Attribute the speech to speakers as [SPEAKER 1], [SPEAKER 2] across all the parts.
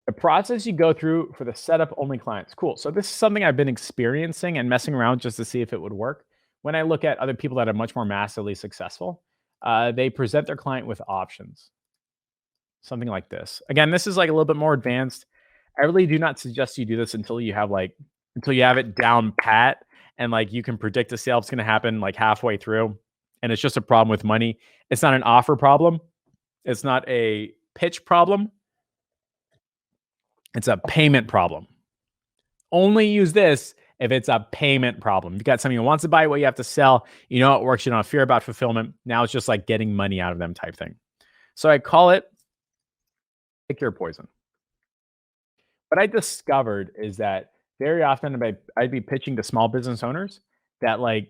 [SPEAKER 1] The process you go through for the setup only clients. Cool. So this is something I've been experiencing and messing around just to see if it would work. When I look at other people that are much more massively successful, they present their client with options, something like this. Again, this is like a little bit more advanced. I really do not suggest you do this until you have it down pat and like you can predict a sale is going to happen like halfway through. And it's just a problem with money. It's not an offer problem. It's not a pitch problem. It's a payment problem. Only use this if it's a payment problem. If you got somebody who wants to buy what you have to sell, you know it works. You don't have fear about fulfillment. Now it's just like getting money out of them type thing. So I call it pick your poison. What I discovered is that very often I'd be pitching to small business owners that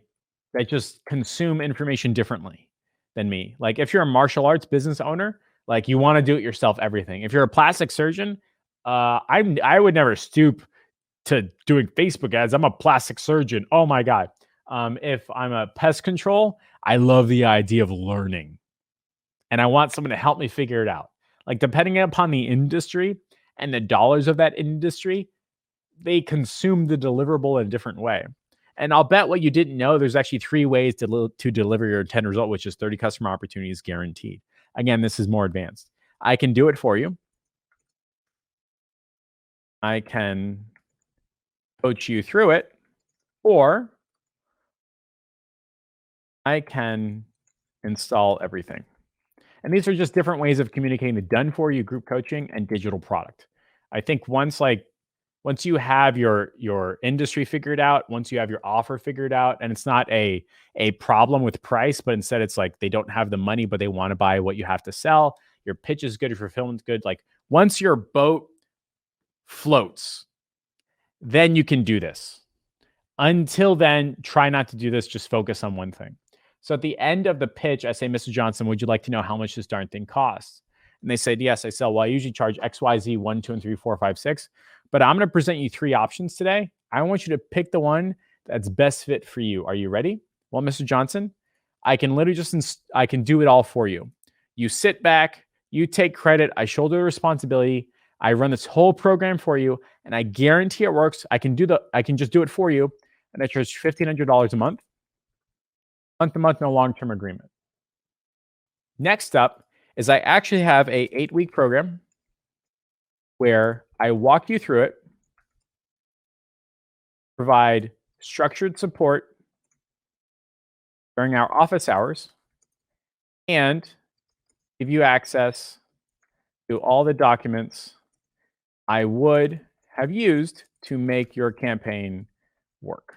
[SPEAKER 1] just consume information differently than me. Like if you're a martial arts business owner, like you want to do it yourself everything. If you're a plastic surgeon, I would never stoop to doing Facebook ads. I'm a plastic surgeon. Oh my God. If I'm a pest control, I love the idea of learning and I want someone to help me figure it out. Like depending upon the industry and the dollars of that industry, they consume the deliverable in a different way. And I'll bet what you didn't know, there's actually 3 ways to deliver your intended result, which is 30 customer opportunities guaranteed. Again, this is more advanced. I can do it for you. I can coach you through it, or I can install everything. And these are just different ways of communicating the done for you group coaching and digital product. I think once you have your industry figured out, once you have your offer figured out, and it's not a problem with price, but instead it's like they don't have the money, but they want to buy what you have to sell. Your pitch is good, your fulfillment's good. Like once your boat floats, then you can do this. Until then, try not to do this. Just focus on one thing. So at the end of the pitch, I say, Mr. Johnson, would you like to know how much this darn thing costs? And they said, yes. I said, well, I usually charge XYZ 1, 2, and 3, 4, 5, 6. But I'm going to present you 3 options today. I want you to pick the one that's best fit for you. Are you ready? Well, Mr. Johnson, I can literally I can do it all for you. You sit back, you take credit, I shoulder the responsibility. I run this whole program for you, and I guarantee it works. I can just do it for you, and I charge $1,500 a month. Month-to-month, no long-term agreement. Next up is I actually have a 8-week program where I walk you through it, provide structured support during our office hours, and give you access to all the documents I would have used to make your campaign work.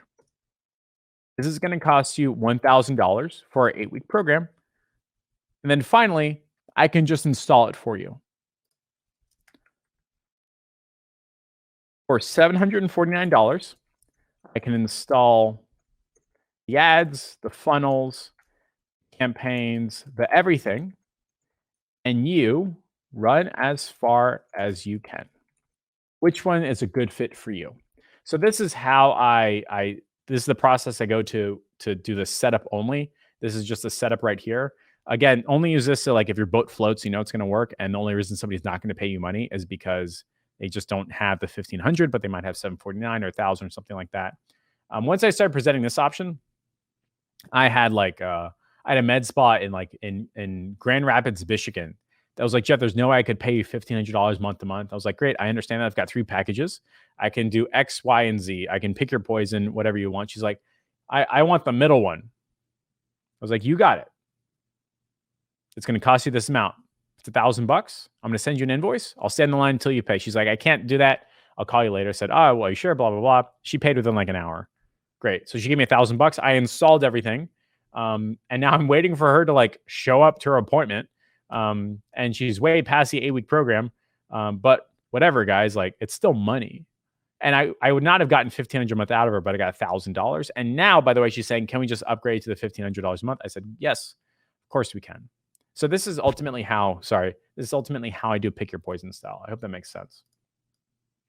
[SPEAKER 1] This is going to cost you $1,000 for our 8-week program. And then finally, I can just install it for you. For $749, I can install the ads, the funnels, campaigns, the everything, and you run as far as you can. Which one is a good fit for you? So this is how this is the process I go to do the setup only. This is just a setup right here. Again, only use this to like if your boat floats, you know it's going to work. And the only reason somebody's not going to pay you money is because they just don't have the 1,500, but they might have 749 or 1,000 or something like that. Once I started presenting this option, I had a med spa in Grand Rapids, Michigan. That was like, Jeff, there's no way I could pay you $1,500 month to month. I was like, great, I understand that. I've got 3 packages. I can do X, Y, and Z. I can pick your poison, whatever you want. She's like, I want the middle one. I was like, you got it. It's going to cost you this amount. It's $1,000. I'm going to send you an invoice. I'll stay on the line until you pay. She's like, I can't do that. I'll call you later. I said, oh, well, you sure? Blah, blah, blah. She paid within like an hour. Great. So she gave me $1,000. I installed everything. And now I'm waiting for her to like show up to her appointment. And she's way past the 8-week program. But whatever, guys, like it's still money. And I would not have gotten $1,500 a month out of her, but I got $1,000. And now, by the way, she's saying, can we just upgrade to the $1,500 a month? I said, yes, of course we can. So this is ultimately how I do pick your poison style. I hope that makes sense.